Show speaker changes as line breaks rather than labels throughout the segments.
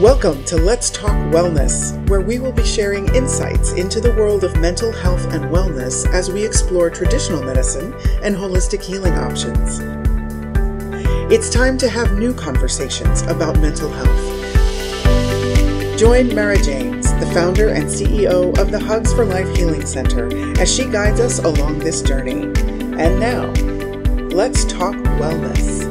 Welcome to Let's Talk Wellness, where we will be sharing insights into the world of mental health and wellness as we explore traditional medicine and holistic healing options. It's time to have new conversations about mental health. Join Mara James, the founder and CEO of the Hugs for Life Healing Center, as she guides us along this journey. And now, let's talk wellness.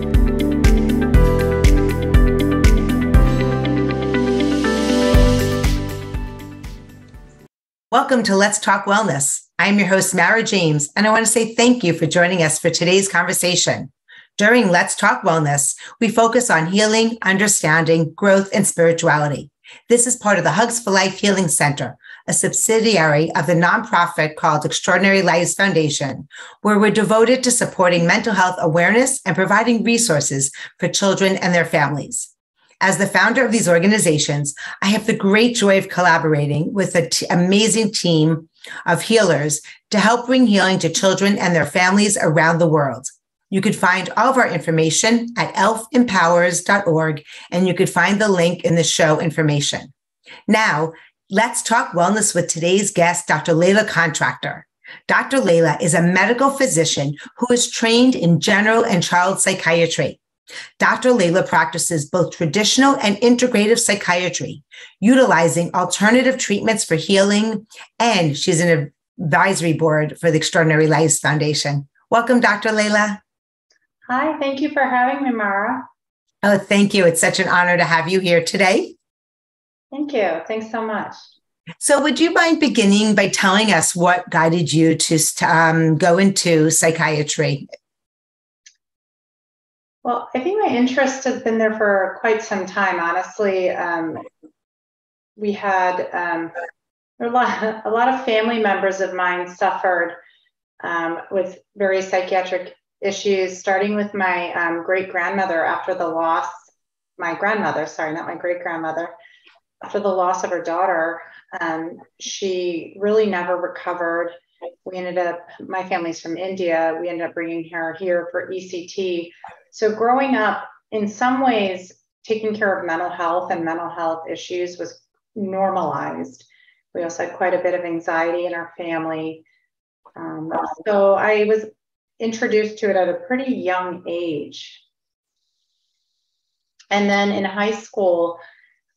Welcome to Let's Talk Wellness. I'm your host, Mara James, and I want to say thank you for joining us for today's conversation. During Let's Talk Wellness, we focus on healing, understanding, growth, and spirituality. This is part of the Hugs for Life Healing Center, a subsidiary of the nonprofit called Extraordinary Lives Foundation, where we're devoted to supporting mental health awareness and providing resources for children and their families. As the founder of these organizations, I have the great joy of collaborating with an amazing team of healers to help bring healing to children and their families around the world. You could find all of our information at elfempowers.org, and you could find the link in the show information. Now, let's talk wellness with today's guest, Dr. Laila Contractor. Dr. Laila is a medical physician who is trained in general and child psychiatry. Dr. Laila practices both traditional and integrative psychiatry, utilizing alternative treatments for healing, and she's an advisory board for the Extraordinary Lives Foundation. Welcome, Dr. Laila.
Hi, thank you for having me, Mara.
Oh, thank you. It's such an honor to have you here today.
Thank you. Thanks so much.
So would you mind beginning by telling us what guided you to go into psychiatry?
Well, I think my interest has been there for quite some time, honestly. We had a lot of family members of mine suffered with various psychiatric issues, starting with my great-grandmother after the loss, my grandmother, sorry, not my great-grandmother, after the loss of her daughter. She really never recovered. We ended up, my family's from India, we ended up bringing her here for ECT. So growing up, in some ways, taking care of mental health and mental health issues was normalized. We also had quite a bit of anxiety in our family. So I was introduced to it at a pretty young age. And then in high school,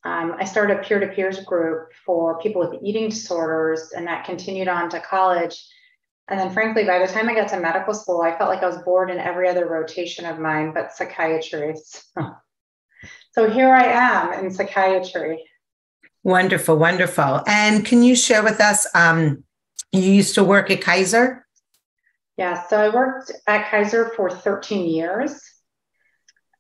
I started a peer-to-peer group for people with eating disorders, and that continued on to college. And then frankly, by the time I got to medical school, I felt like I was bored in every other rotation of mine but psychiatry. So here I am in psychiatry.
Wonderful, wonderful. And can you share with us, you used to work at Kaiser?
Yeah, so I worked at Kaiser for 13 years.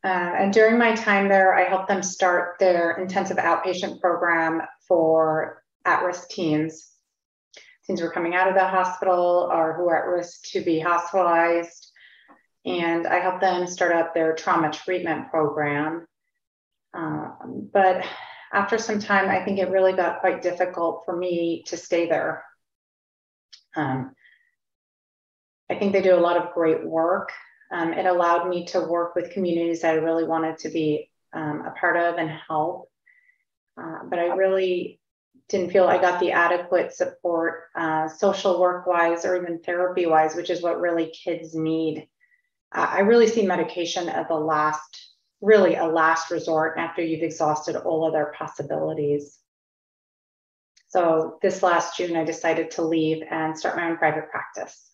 And during my time there, I helped them start their intensive outpatient program for at-risk teens. Teens who are coming out of the hospital or who are at risk to be hospitalized. And I helped them start up their trauma treatment program. But after some time, I think it really got quite difficult for me to stay there. I think they do a lot of great work. It allowed me to work with communities that I really wanted to be a part of and help. But I really didn't feel I got the adequate support, social work-wise or even therapy-wise, which is what really kids need. I really see medication as a last resort after you've exhausted all other possibilities. So this last June, I decided to leave and start my own private practice.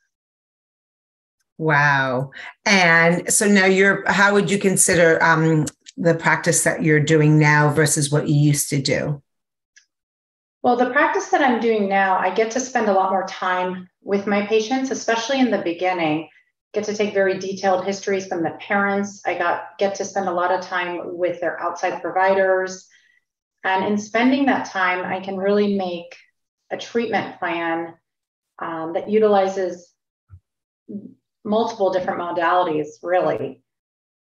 Wow. And so now how would you consider the practice that you're doing now versus what you used to do?
Well, the practice that I'm doing now, I get to spend a lot more time with my patients, especially in the beginning. Get to take very detailed histories from the parents. I get to spend a lot of time with their outside providers. And in spending that time, I can really make a treatment plan that utilizes multiple different modalities, really,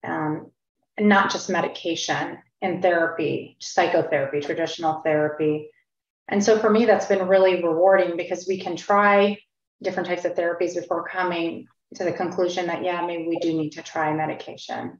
and not just medication and therapy, psychotherapy, traditional therapy. And so for me, that's been really rewarding because we can try different types of therapies before coming to the conclusion that, yeah, maybe we do need to try medication.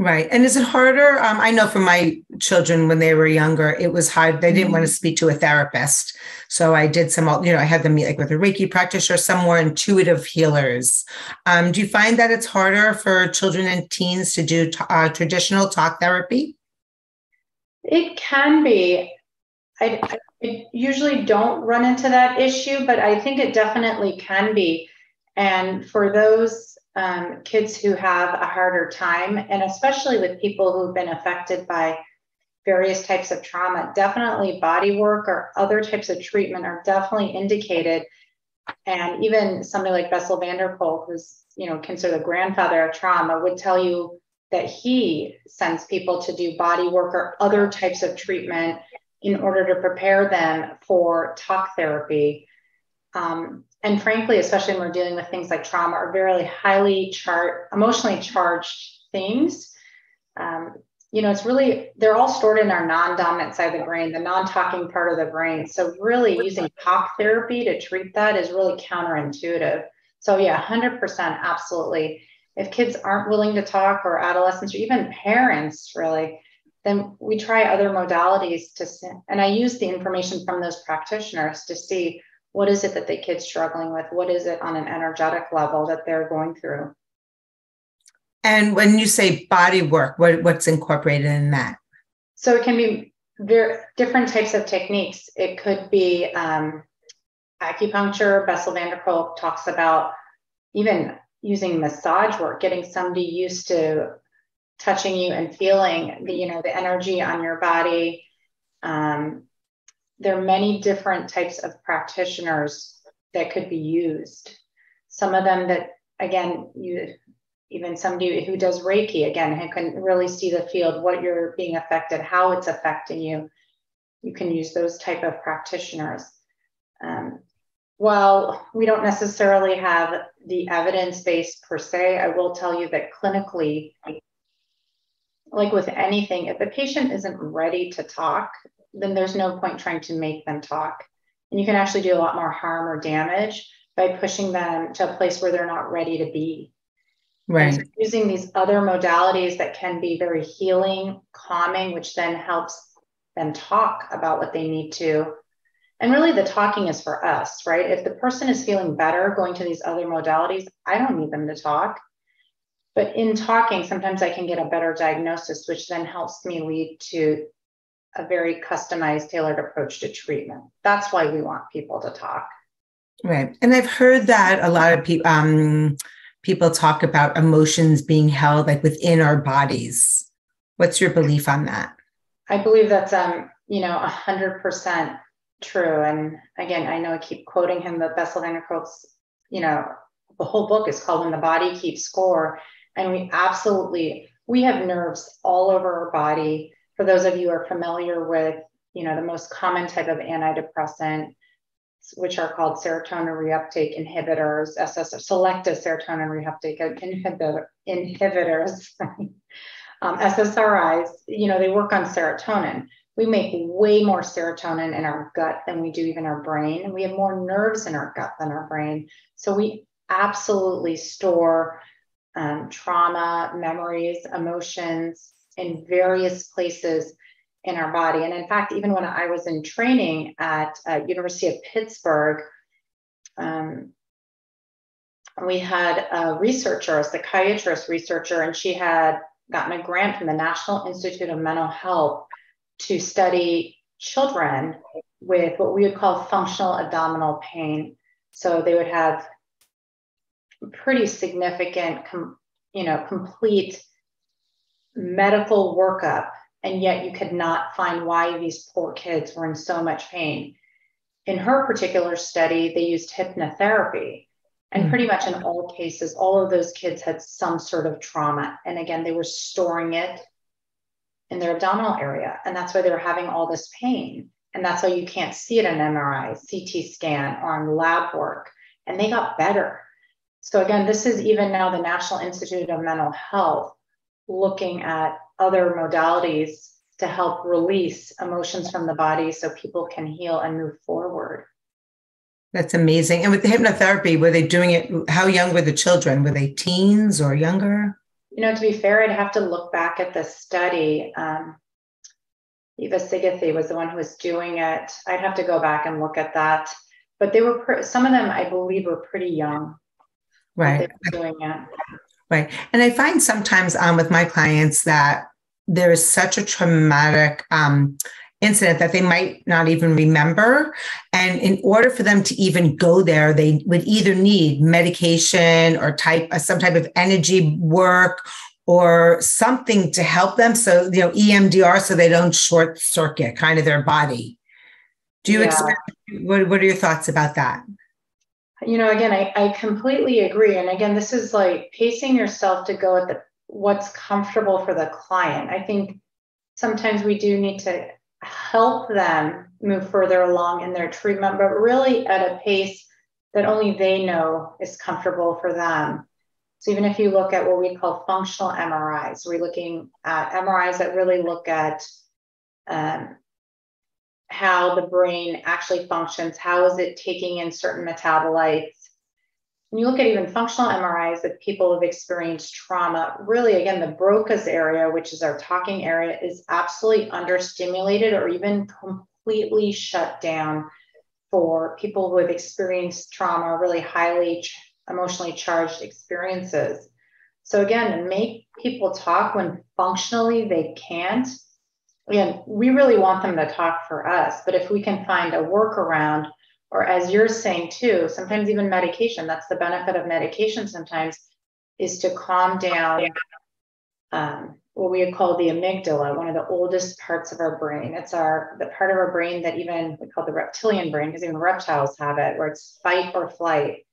Right. And is it harder? I know for my children, when they were younger, it was hard. They didn't want to speak to a therapist. So I did some, I had them meet like with a Reiki practitioner, some more intuitive healers. Do you find that it's harder for children and teens to do traditional talk therapy?
It can be. I usually don't run into that issue, but I think it definitely can be. And for those kids who have a harder time, and especially with people who've been affected by various types of trauma, definitely body work or other types of treatment are definitely indicated. And even somebody like Bessel van der Kolk, who's considered the grandfather of trauma, would tell you that he sends people to do body work or other types of treatment in order to prepare them for talk therapy. And frankly, especially when we're dealing with things like trauma or very highly emotionally charged things, it's really, they're all stored in our non-dominant side of the brain, the non-talking part of the brain. So really using talk therapy to treat that is really counterintuitive. So yeah, 100%, absolutely. If kids aren't willing to talk, or adolescents, or even parents really, then we try other modalities and I use the information from those practitioners to see what is it that the kid's struggling with? What is it on an energetic level that they're going through?
And when you say body work, what's incorporated in that?
So it can be very different types of techniques. It could be acupuncture. Bessel van der Kolk talks about even using massage work, getting somebody used to touching you and feeling the energy on your body. There are many different types of practitioners that could be used. Some of them that, again, even somebody who does Reiki, again, who can really see the field, what you're being affected, how it's affecting you. You can use those type of practitioners. While we don't necessarily have the evidence base per se, I will tell you that clinically, like with anything, if the patient isn't ready to talk, then there's no point trying to make them talk. And you can actually do a lot more harm or damage by pushing them to a place where they're not ready to be. Right. So using these other modalities that can be very healing, calming, which then helps them talk about what they need to. And really the talking is for us, right? If the person is feeling better going to these other modalities, I don't need them to talk. But in talking, sometimes I can get a better diagnosis, which then helps me lead to a very customized, tailored approach to treatment. That's why we want people to talk.
Right. And I've heard that a lot of people talk about emotions being held like within our bodies. What's your belief on that?
I believe that's 100% true. And again, I know I keep quoting him, but Bessel van der Kolk's, the whole book is called When the Body Keeps Score. And we have nerves all over our body. For those of you who are familiar with, the most common type of antidepressant, which are called serotonin reuptake inhibitors, selective serotonin reuptake inhibitors, SSRIs, they work on serotonin. We make way more serotonin in our gut than we do even our brain. And we have more nerves in our gut than our brain. So we absolutely store trauma, memories, emotions in various places in our body. And in fact, even when I was in training at University of Pittsburgh, we had a researcher, a psychiatrist researcher, and she had gotten a grant from the National Institute of Mental Health to study children with what we would call functional abdominal pain. So they would have pretty significant, complete medical workup, and yet you could not find why these poor kids were in so much pain. In her particular study, they used hypnotherapy. And pretty much in all cases, all of those kids had some sort of trauma. And again, they were storing it in their abdominal area. And that's why they were having all this pain. And that's why you can't see it on MRI, CT scan, or on lab work. And they got better. So again, this is even now the National Institute of Mental Health looking at other modalities to help release emotions from the body so people can heal and move forward.
That's amazing. And with the hypnotherapy, were they doing it? How young were the children? Were they teens or younger?
To be fair, I'd have to look back at the study. Eva Sigathy was the one who was doing it. I'd have to go back and look at that. But they were some of them, I believe, were pretty young.
Right.
They were doing it.
Right. And I find sometimes with my clients that there is such a traumatic incident that they might not even remember. And in order for them to even go there, they would either need medication or some type of energy work or something to help them. So, EMDR, so they don't short circuit kind of their body. Do you what are your thoughts about that?
Again, I completely agree. And again, this is like pacing yourself to go at what's comfortable for the client. I think sometimes we do need to help them move further along in their treatment, but really at a pace that only they know is comfortable for them. So even if you look at what we call functional MRIs, we're looking at MRIs that really look at how the brain actually functions, how is it taking in certain metabolites. When you look at even functional MRIs that people have experienced trauma, really, again, the Broca's area, which is our talking area, is absolutely understimulated or even completely shut down for people who have experienced trauma, really highly emotionally charged experiences. So again, to make people talk when functionally they can't, again, we really want them to talk for us, but if we can find a workaround, or as you're saying too, sometimes even medication, that's the benefit of medication sometimes, is to calm down what we call the amygdala, one of the oldest parts of our brain. It's the part of our brain that even we call the reptilian brain, because even reptiles have it, where it's fight or flight.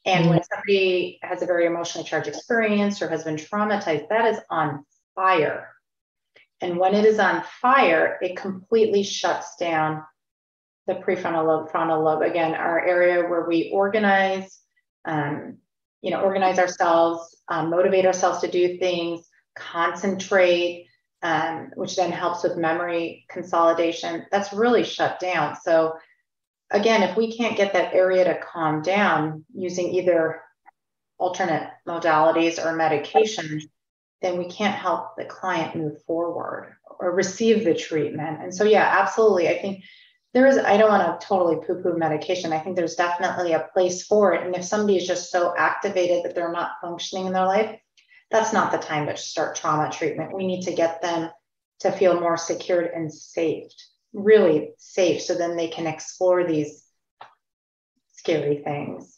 And when somebody has a very emotionally charged experience or has been traumatized, that is on fire. And when it is on fire, it completely shuts down the prefrontal lobe, frontal lobe, again, our area where we organize ourselves, motivate ourselves to do things, concentrate, which then helps with memory consolidation. That's really shut down. So again, if we can't get that area to calm down using either alternate modalities or medication, then we can't help the client move forward or receive the treatment. And so, yeah, absolutely. I think I don't want to totally poo-poo medication. I think there's definitely a place for it. And if somebody is just so activated that they're not functioning in their life, that's not the time to start trauma treatment. We need to get them to feel more secured and safe, really safe, so then they can explore these scary things.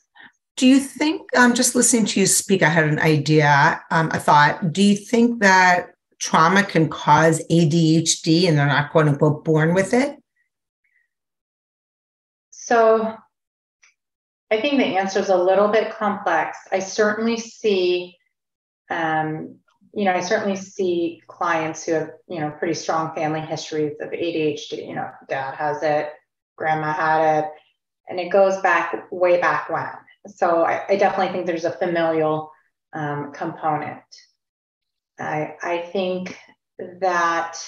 Do you think, just listening to you speak, I had an idea, a thought. Do you think that trauma can cause ADHD and they're not, quote unquote, born with it?
So I think the answer is a little bit complex. I certainly see, clients who have, pretty strong family histories of ADHD. Dad has it, grandma had it, and it goes back way back when. So I definitely think there's a familial component. I think that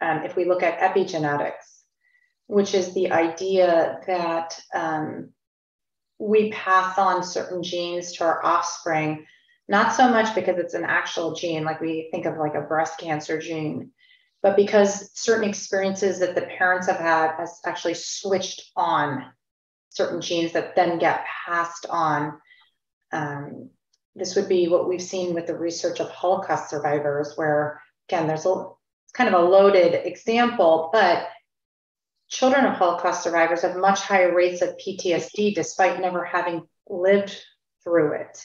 if we look at epigenetics, which is the idea that we pass on certain genes to our offspring, not so much because it's an actual gene, like we think of like a breast cancer gene, but because certain experiences that the parents have had has actually switched on certain genes that then get passed on. This would be what we've seen with the research of Holocaust survivors, where, again, it's kind of a loaded example, but children of Holocaust survivors have much higher rates of PTSD despite never having lived through it.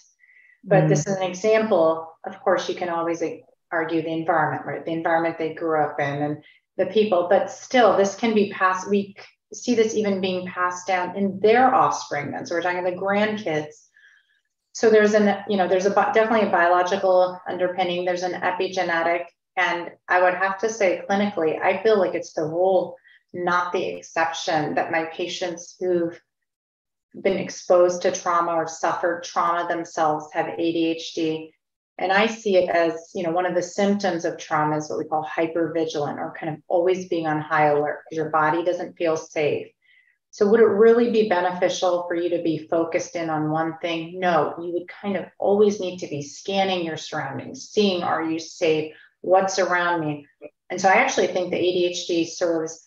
But this is an example. Of course, you can always argue the environment, right? The environment they grew up in and the people, but still this can be passed. We see this even being passed down in their offspring then. So we're talking the grandkids. So there's definitely a biological underpinning. There's an epigenetic, and I would have to say clinically, I feel like it's the rule, not the exception, that my patients who've been exposed to trauma or suffered trauma themselves have ADHD. And I see it as, one of the symptoms of trauma is what we call hypervigilant, or kind of always being on high alert because your body doesn't feel safe. So would it really be beneficial for you to be focused in on one thing? No, you would kind of always need to be scanning your surroundings, seeing, are you safe? What's around me? And so I actually think the ADHD serves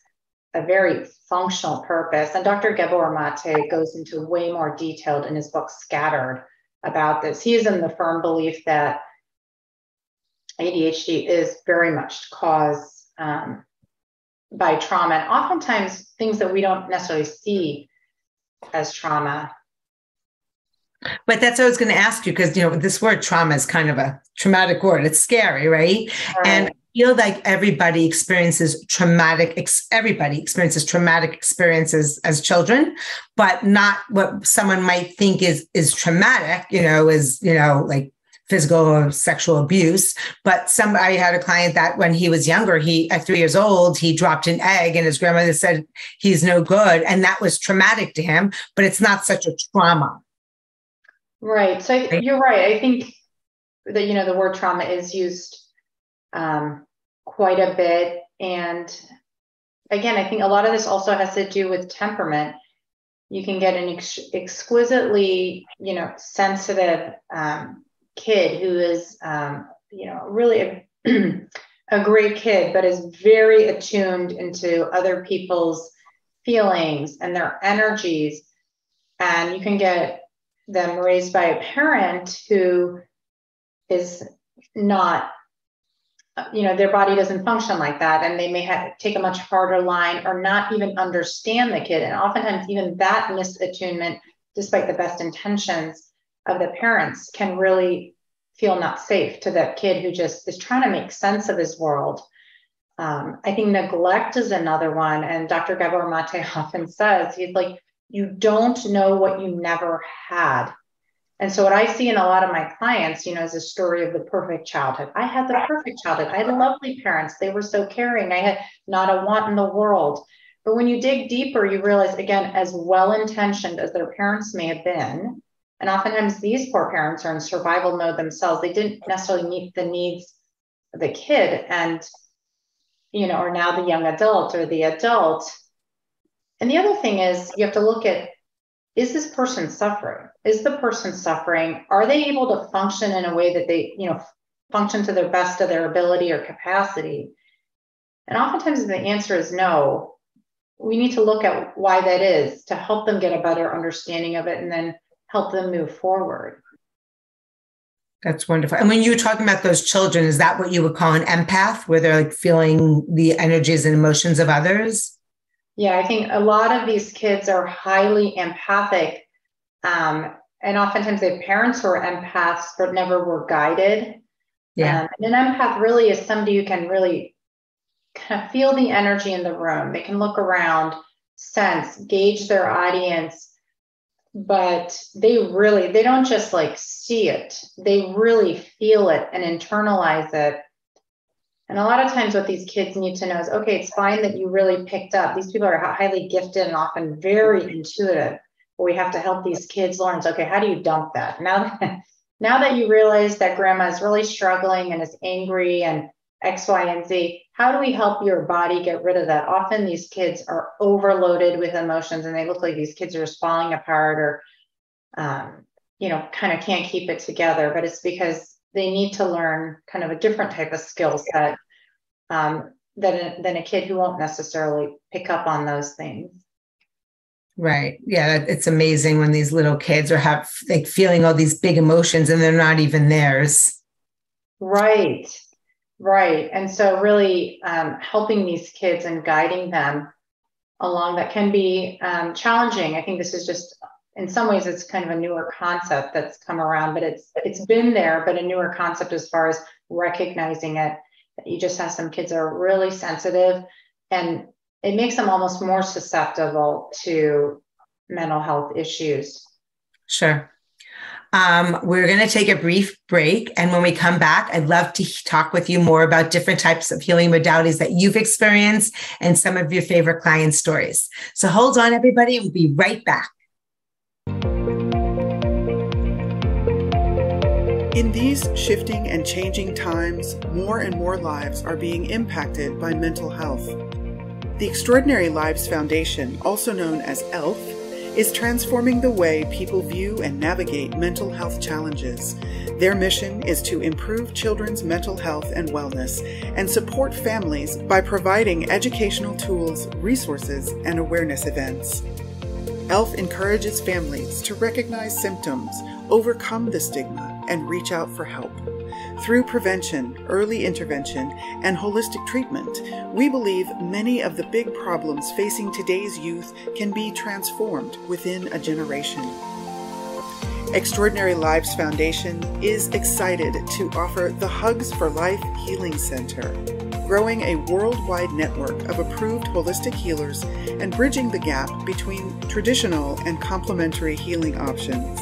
a very functional purpose. And Dr. Gabor Mate goes into way more detailed in his book, Scattered, about this. He is in the firm belief that ADHD is very much caused by trauma, and oftentimes things that we don't necessarily see as trauma.
But that's what I was going to ask you, because, this word trauma is kind of a traumatic word. It's scary, right? And I feel like everybody experiences traumatic experiences as children, but not what someone might think is traumatic, like physical or sexual abuse. But I had a client that when he was younger, at 3 years old, he dropped an egg and his grandmother said he's no good. And that was traumatic to him, but it's not such a trauma.
Right. So you're right. I think that, the word trauma is used quite a bit. And again, I think a lot of this also has to do with temperament. You can get an exquisitely, sensitive kid who is, really a great kid, but is very attuned into other people's feelings and their energies. And you can get them raised by a parent who is not, their body doesn't function like that. And they may take a much harder line or not even understand the kid. And oftentimes even that misattunement, despite the best intentions of the parents, can really feel not safe to that kid who just is trying to make sense of his world. I think neglect is another one. And Dr. Gabor Mate often says, he's like, you don't know what you never had. And so what I see in a lot of my clients, is a story of the perfect childhood. I had the perfect childhood. I had lovely parents. They were so caring. I had not a want in the world. But when you dig deeper, you realize, again, as well-intentioned as their parents may have been, and oftentimes these poor parents are in survival mode themselves. They didn't necessarily meet the needs of the kid and, or now the young adult or the adult. And the other thing is you have to look at, is this person suffering? Is the person suffering? Are they able to function in a way that they, function to their best of their ability or capacity? And oftentimes if the answer is no, we need to look at why that is to help them get a better understanding of it and then help them move forward.
That's wonderful. And when you were talking about those children, is that what you would call an empath, where they're like feeling the energies and emotions of others?
Yeah, I think a lot of these kids are highly empathic. And oftentimes they have parents who are empaths, but never were guided. And an empath really is somebody who can really kind of feel the energy in the room. They can look around, sense, gauge their audience, but they don't just like see it. They really feel it and internalize it. And a lot of times what these kids need to know is, okay, it's fine that you really picked up. These people are highly gifted and often very intuitive. But we have to help these kids learn. So, okay, how do you dump that? Now that you realize that grandma is really struggling and is angry and X, Y, and Z, how do we help your body get rid of that? Often these kids are overloaded with emotions and they look like these kids are just falling apart or, kind of can't keep it together. But it's because they need to learn kind of a different type of skill set than a kid who won't necessarily pick up on those things.
Right. Yeah. It's amazing when these little kids are feeling all these big emotions and they're not even theirs.
Right. Right. And so really helping these kids and guiding them along that can be challenging. I think this is just, in some ways, it's kind of a newer concept that's come around, but it's been there, but a newer concept as far as recognizing it. You just have some kids that are really sensitive and it makes them almost more susceptible to mental health issues.
Sure. We're going to take a brief break. And when we come back, I'd love to talk with you more about different types of healing modalities that you've experienced and some of your favorite client stories. So hold on, everybody. We'll be right back.
In these shifting and changing times, more and more lives are being impacted by mental health. The Extraordinary Lives Foundation, also known as ELF, is transforming the way people view and navigate mental health challenges. Their mission is to improve children's mental health and wellness and support families by providing educational tools, resources, and awareness events. ELF encourages families to recognize symptoms, overcome the stigma, and reach out for help. Through prevention, early intervention, and holistic treatment, we believe many of the big problems facing today's youth can be transformed within a generation. Extraordinary Lives Foundation is excited to offer the Hugs for Life Healing Center, growing a worldwide network of approved holistic healers and bridging the gap between traditional and complementary healing options.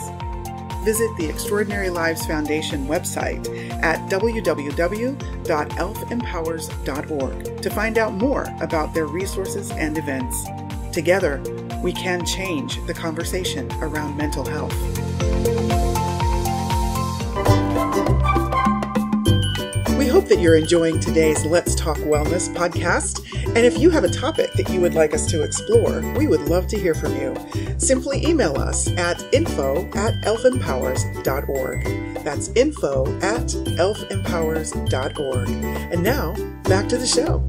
Visit the Extraordinary Lives Foundation website at www.elfempowers.org to find out more about their resources and events. Together, we can change the conversation around mental health. We hope that you're enjoying today's Let's Talk Wellness podcast. And if you have a topic that you would like us to explore, we would love to hear from you. Simply email us at info@elfempowers.org. That's info@elfempowers.org. And now, back to the show.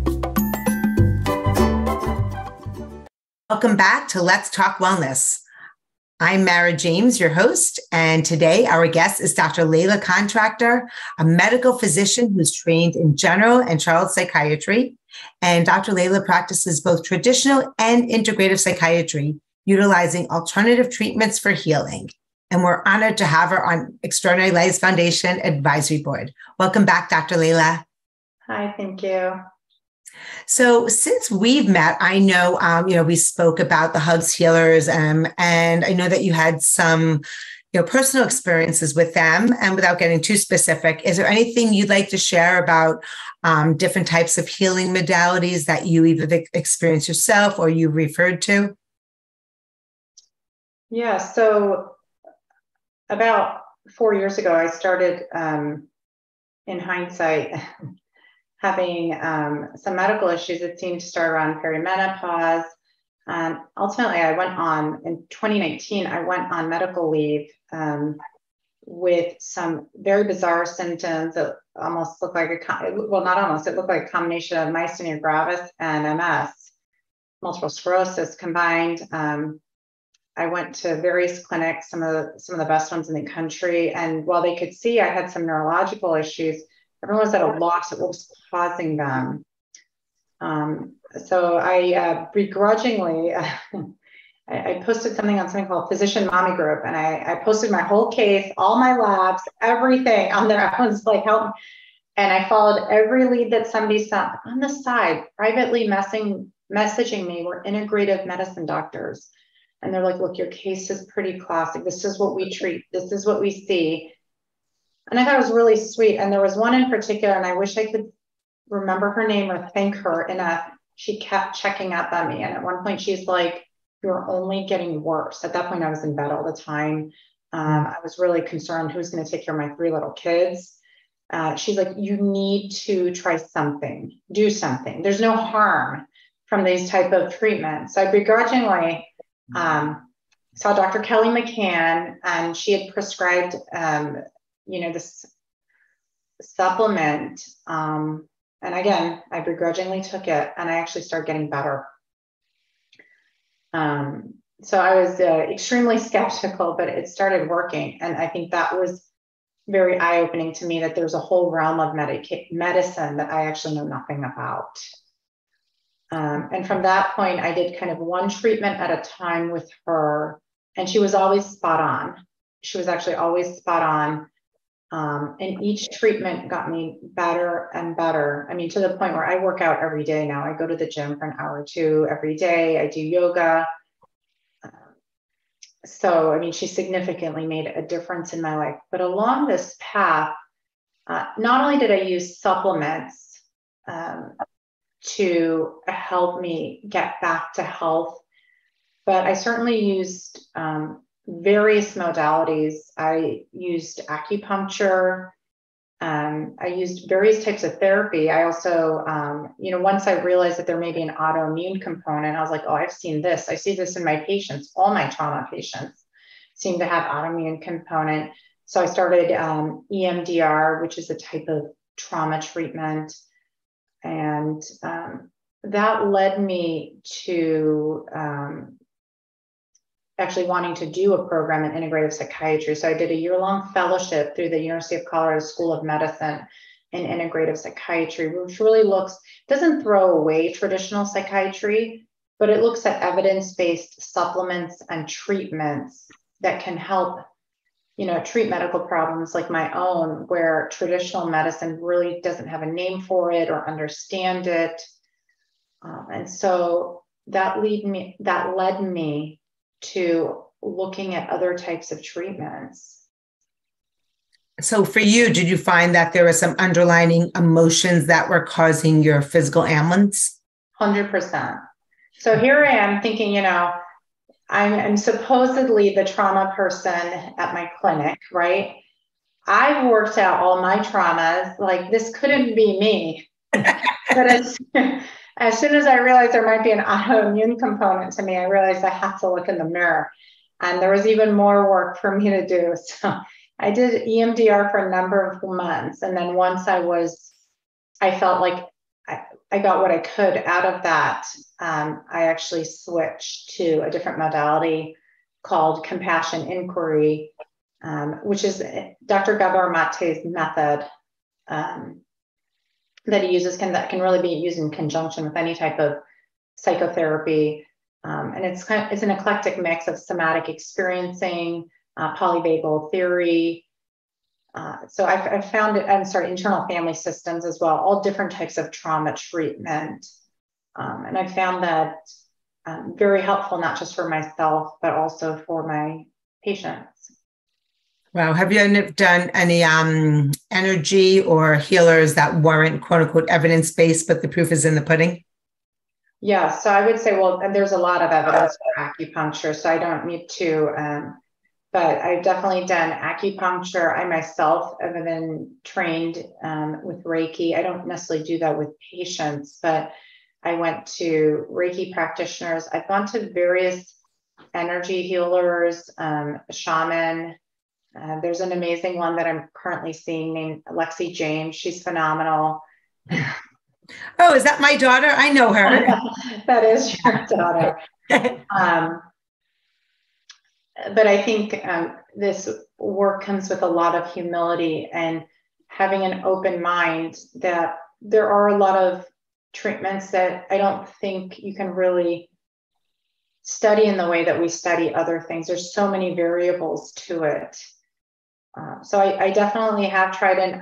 Welcome back to Let's Talk Wellness. I'm Mara James, your host, and today our guest is Dr. Laila Contractor, a medical physician who's trained in general and child psychiatry. And Dr. Laila practices both traditional and integrative psychiatry, utilizing alternative treatments for healing. And we're honored to have her on Extraordinary Lives Foundation Advisory Board. Welcome back, Dr. Laila.
Hi, thank you.
So since we've met, I know, we spoke about the Hugs Healers, and I know that you had some, personal experiences with them. And without getting too specific, is there anything you'd like to share about different types of healing modalities that you either experienced yourself or you referred to?
Yeah, so about 4 years ago, I started, in hindsight, having some medical issues that seemed to start around perimenopause. And ultimately, in 2019, I went on medical leave with some very bizarre symptoms that almost looked like it looked like a combination of myasthenia gravis and MS, multiple sclerosis combined. I went to various clinics, some of the best ones in the country. And while they could see I had some neurological issues, everyone was at a loss at what was causing them. So I begrudgingly, I posted something on something called Physician Mommy Group, and I posted my whole case, all my labs, everything on there. I was like, help. And I followed every lead that somebody sent. On the side, privately messaging me were integrative medicine doctors. And they're like, look, your case is pretty classic. This is what we treat. This is what we see. And I thought it was really sweet. And there was one in particular, and I wish I could remember her name or thank her enough. She kept checking up on me. And at one point she's like, you're only getting worse. At that point, I was in bed all the time. I was really concerned who's going to take care of my 3 little kids. She's like, you need to try something, do something. There's no harm from these type of treatments. So I begrudgingly saw Dr. Kelly McCann, and she had prescribed, this supplement. And again, I begrudgingly took it, and I actually started getting better. So I was extremely skeptical, but it started working. And I think that was very eye-opening to me, that there's a whole realm of medicine that I actually know nothing about. And from that point, I did kind of one treatment at a time with her, and she was always spot on. She was actually always spot on. And each treatment got me better and better. I mean, to the point where I work out every day now. I go to the gym for an hour or two every day. I do yoga. So, I mean, she significantly made a difference in my life. But along this path, not only did I use supplements to help me get back to health, but I certainly used various modalities. I used acupuncture, I used various types of therapy. I also, once I realized that there may be an autoimmune component, I was like, oh, I've seen this. I see this in my patients. All my trauma patients seem to have autoimmune component. So I started EMDR, which is a type of trauma treatment. And that led me to actually wanting to do a program in integrative psychiatry. So I did a year-long fellowship through the University of Colorado School of Medicine in integrative psychiatry, which really doesn't throw away traditional psychiatry, but it looks at evidence-based supplements and treatments that can help, treat medical problems like my own, where traditional medicine really doesn't have a name for it or understand it. And so that led me to looking at other types of treatments.
So for you, did you find that there were some underlying emotions that were causing your physical ailments?
100%. So here I am thinking, I'm supposedly the trauma person at my clinic, right? I've worked out all my traumas, like this couldn't be me. But as soon as I realized there might be an autoimmune component to me, I realized I have to look in the mirror. And there was even more work for me to do. So I did EMDR for a number of months. And then once I felt like I got what I could out of that, I actually switched to a different modality called compassion inquiry, which is Dr. Gabor Mate's method. That he uses that can really be used in conjunction with any type of psychotherapy. And it's an eclectic mix of somatic experiencing, polyvagal theory. So I found it, internal family systems as well, all different types of trauma treatment. And I found that very helpful, not just for myself, but also for my patients.
Wow. Have you done any energy or healers that weren't quote unquote evidence-based, but the proof is in the pudding?
Yeah. So I would say, well, there's a lot of evidence for acupuncture, so I don't need to, but I've definitely done acupuncture. I myself have been trained with Reiki. I don't necessarily do that with patients, but I went to Reiki practitioners. I've gone to various energy healers, shaman. There's an amazing one that I'm currently seeing named Lexi James. She's phenomenal.
Oh, is that my daughter? I know her.
That is your daughter. But I think this work comes with a lot of humility and having an open mind that there are a lot of treatments that I don't think you can really study in the way that we study other things. There's so many variables to it. So I definitely have tried, and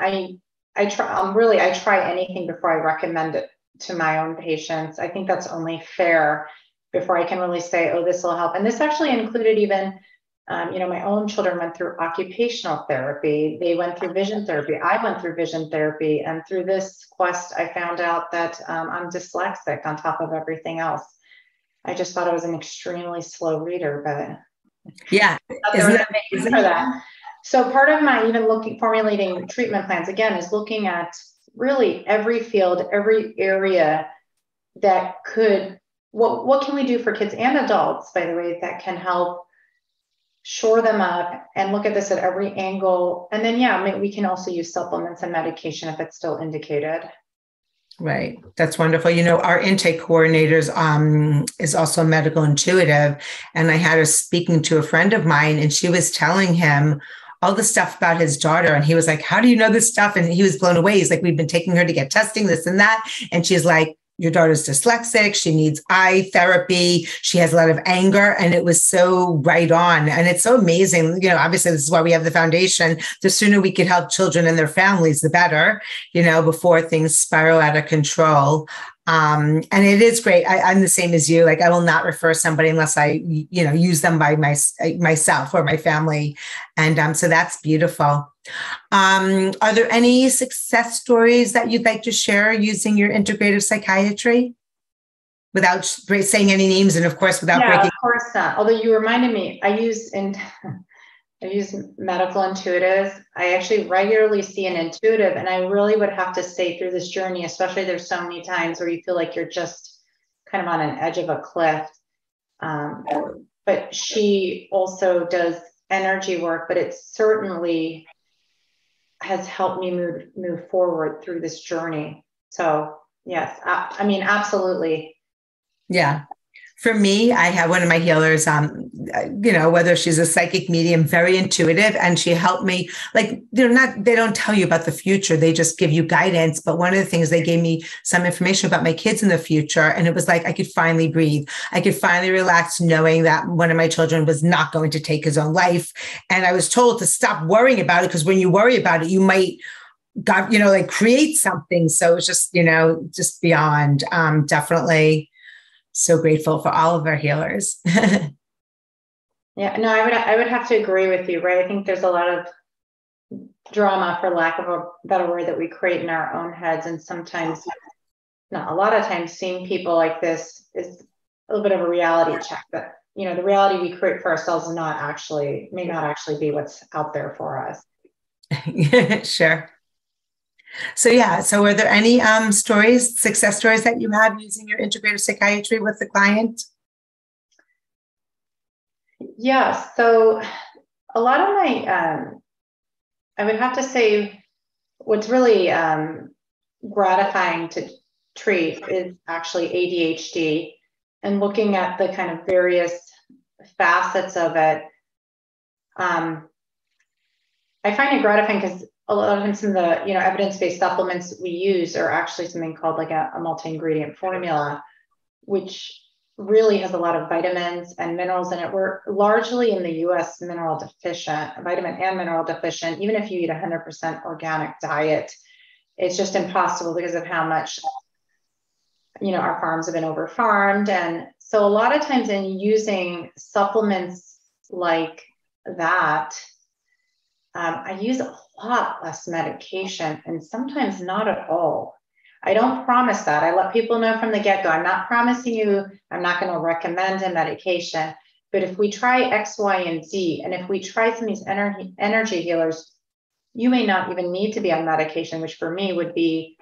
I try anything before I recommend it to my own patients. I think that's only fair before I can really say, oh, this will help. And this actually included even, my own children went through occupational therapy. They went through vision therapy. I went through vision therapy. And through this quest, I found out that I'm dyslexic on top of everything else. I just thought I was an extremely slow reader, but
yeah,
isn't for that. So part of my formulating treatment plans, again, is looking at really every field, every area that what can we do for kids and adults, by the way, that can help shore them up and look at this at every angle. And then, we can also use supplements and medication if it's still indicated.
Right. That's wonderful. Our intake coordinators is also medical intuitive. And I had her speaking to a friend of mine, and she was telling him all the stuff about his daughter. And he was like, how do you know this stuff? And he was blown away. He's like, we've been taking her to get testing, this and that. And she's like, your daughter's dyslexic. She needs eye therapy. She has a lot of anger. And it was so right on. And it's so amazing. Obviously, this is why we have the foundation. The sooner we can help children and their families, the better, before things spiral out of control. And it is great. I'm the same as you. Like, I will not refer somebody unless I, use them by myself or my family. And so that's beautiful. Are there any success stories that you'd like to share using your integrative psychiatry without saying any names? And of course, without breaking.
Of course not. Although you reminded me, I use I use medical intuitives. I actually regularly see an intuitive, and I really would have to say through this journey, especially there's so many times where you feel like you're just kind of on an edge of a cliff. But she also does energy work, but it certainly has helped me move forward through this journey. So yes, I mean, absolutely.
Yeah. For me, I have one of my healers, whether she's a psychic medium, very intuitive, and she helped me, like, they don't tell you about the future. They just give you guidance. But one of the things, they gave me some information about my kids in the future. And it was like, I could finally breathe. I could finally relax knowing that one of my children was not going to take his own life. And I was told to stop worrying about it, because when you worry about it, you might create something. So it's just, just beyond, definitely. So grateful for all of our healers.
Yeah, no, I would have to agree with you, right? I think there's a lot of drama, for lack of a better word, that we create in our own heads. And sometimes, not a lot of times, seeing people like this is a little bit of a reality check. That, the reality we create for ourselves may not actually be what's out there for us.
Sure. So were there any success stories that you had using your integrative psychiatry with the client?
Yeah, so a lot of my, I would have to say, what's really gratifying to treat is actually ADHD, and looking at the kind of various facets of it. I find it gratifying because a lot of times some of the evidence-based supplements we use are actually something called like a multi-ingredient formula, which really has a lot of vitamins and minerals in it. We're largely in the US vitamin and mineral deficient. Even if you eat 100% organic diet, it's just impossible because of how much our farms have been over-farmed. And so a lot of times in using supplements like that, I use a lot less medication, and sometimes not at all. I don't promise that. I let people know from the get-go, I'm not promising you, I'm not going to recommend a medication, but if we try X, Y, and Z, and if we try some of these energy healers, you may not even need to be on medication, which for me would be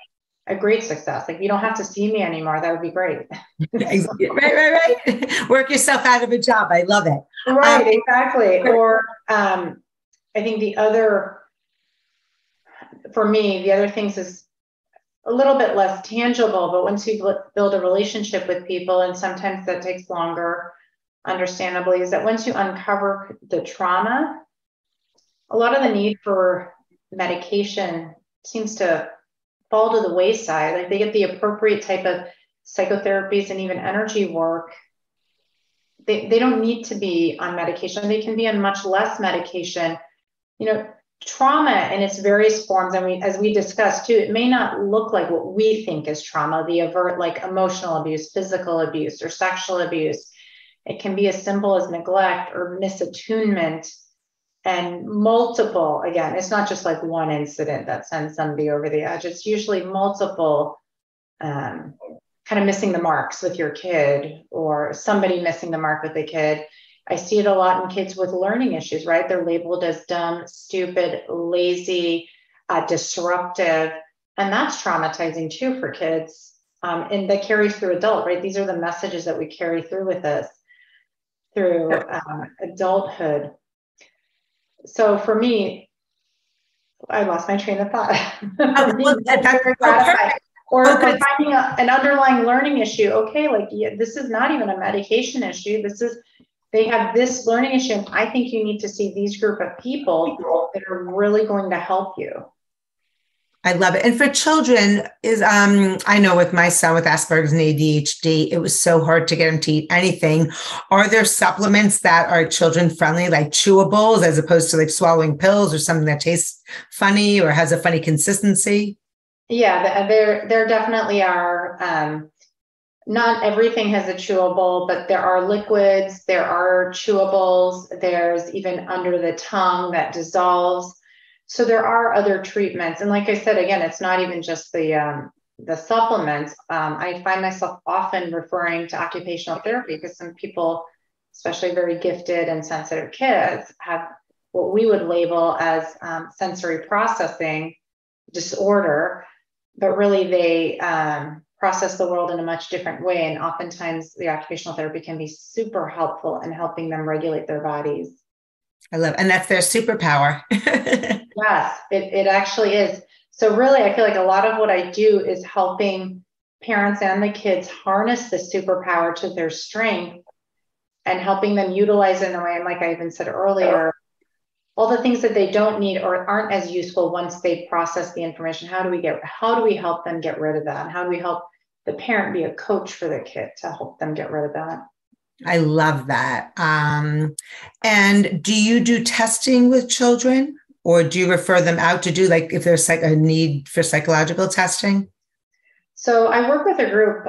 a great success. Like, you don't have to see me anymore. That would be great.
Right. Work yourself out of a job. I love it.
Right, exactly. Or I think the other things is a little bit less tangible, but once you build a relationship with people, and sometimes that takes longer, understandably, is that once you uncover the trauma, a lot of the need for medication seems to fall to the wayside. Like, they get the appropriate type of psychotherapies and even energy work. They don't need to be on medication. They can be on much less medication. Trauma in its various forms, and as we discussed too, it may not look like what we think is trauma, the overt, like emotional abuse, physical abuse, or sexual abuse. It can be as simple as neglect or misattunement, and multiple, again, it's not just like one incident that sends somebody over the edge. It's usually multiple kind of missing the marks with your kid, or somebody missing the mark with the kid. I see it a lot in kids with learning issues, right? They're labeled as dumb, stupid, lazy, disruptive. And that's traumatizing too for kids. And that carries through adult, right? These are the messages that we carry through with us through adulthood. So for me, I lost my train of thought. Or finding an underlying learning issue. Okay, this is not even a medication issue. They have this learning issue, and I think you need to see these group of people that are really going to help you.
I love it. And for children, I know with my son with Asperger's and ADHD, it was so hard to get him to eat anything. Are there supplements that are children friendly, like chewables, as opposed to like swallowing pills, or something that tastes funny or has a funny consistency?
Yeah, there definitely are. Not everything has a chewable, but there are liquids, there are chewables, there's even under the tongue that dissolves. So there are other treatments. And like I said, again, it's not even just the supplements. I find myself often referring to occupational therapy, because some people, especially very gifted and sensitive kids, have what we would label as sensory processing disorder, but really they process the world in a much different way. And oftentimes the occupational therapy can be super helpful in helping them regulate their bodies.
I love, and that's their superpower.
Yes, it actually is. So really, I feel like a lot of what I do is helping parents and the kids harness the superpower to their strength and helping them utilize it in a way. And like I even said earlier, all the things that they don't need or aren't as useful once they process the information, how do we help them get rid of that? And how do we help the parent be a coach for the kid to help them get rid of that?
I love that. And do you do testing with children, or do you refer them out to do, like, if there's a need for psychological testing?
So I work with a group,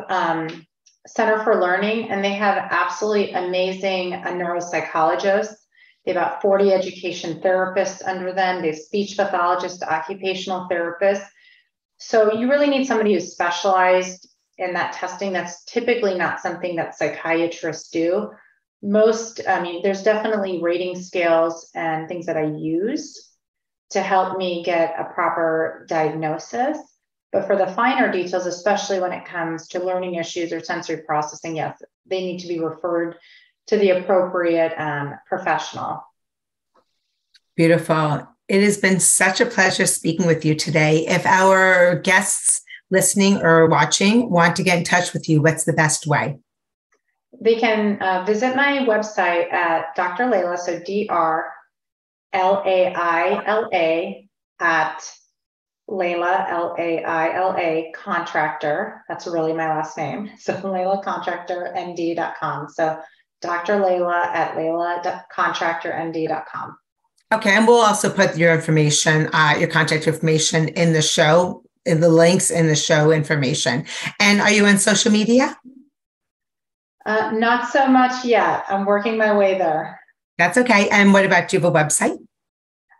Center for Learning, and they have absolutely amazing neuropsychologists. They have about 40 education therapists under them. They have speech pathologists, occupational therapists. So you really need somebody who's specialized in that testing. That's typically not something that psychiatrists do. There's definitely rating scales and things that I use to help me get a proper diagnosis. But for the finer details, especially when it comes to learning issues or sensory processing, yes, they need to be referred to the appropriate professional.
Beautiful. It has been such a pleasure speaking with you today. If our guests listening or watching want to get in touch with you, what's the best way?
They can visit my website at Dr. Laila, so DrLaila at Laila, Laila Contractor. That's really my last name. So LailaContractorMD.com. So Dr. Laila at LailaContractorMD.com.
Okay. And we'll also put your information, your contact information in the show, in the links in the show information. And are you on social media?
Not so much yet. I'm working my way there.
That's okay. And what about, do you have a website?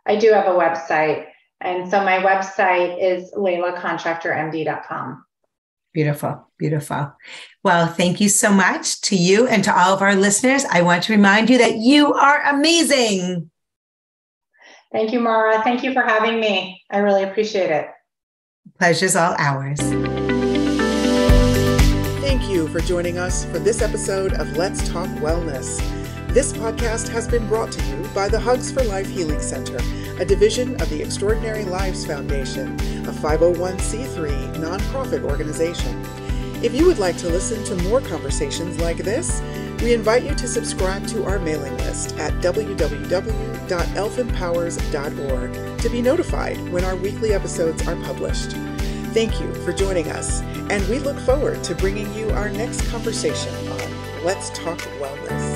I do have a website. And so my website is LailaContractorMD.com.
Beautiful. Beautiful. Well, thank you so much to you and to all of our listeners. I want to remind you that you are amazing.
Thank you, Mara. Thank you for having me. I really appreciate it.
Pleasure's all ours.
Thank you for joining us for this episode of Let's Talk Wellness. This podcast has been brought to you by the Hugs for Life Healing Center, a division of the Extraordinary Lives Foundation, a 501c3 nonprofit organization. If you would like to listen to more conversations like this, we invite you to subscribe to our mailing list at www.elfempowers.org to be notified when our weekly episodes are published. Thank you for joining us, and we look forward to bringing you our next conversation on Let's Talk Wellness.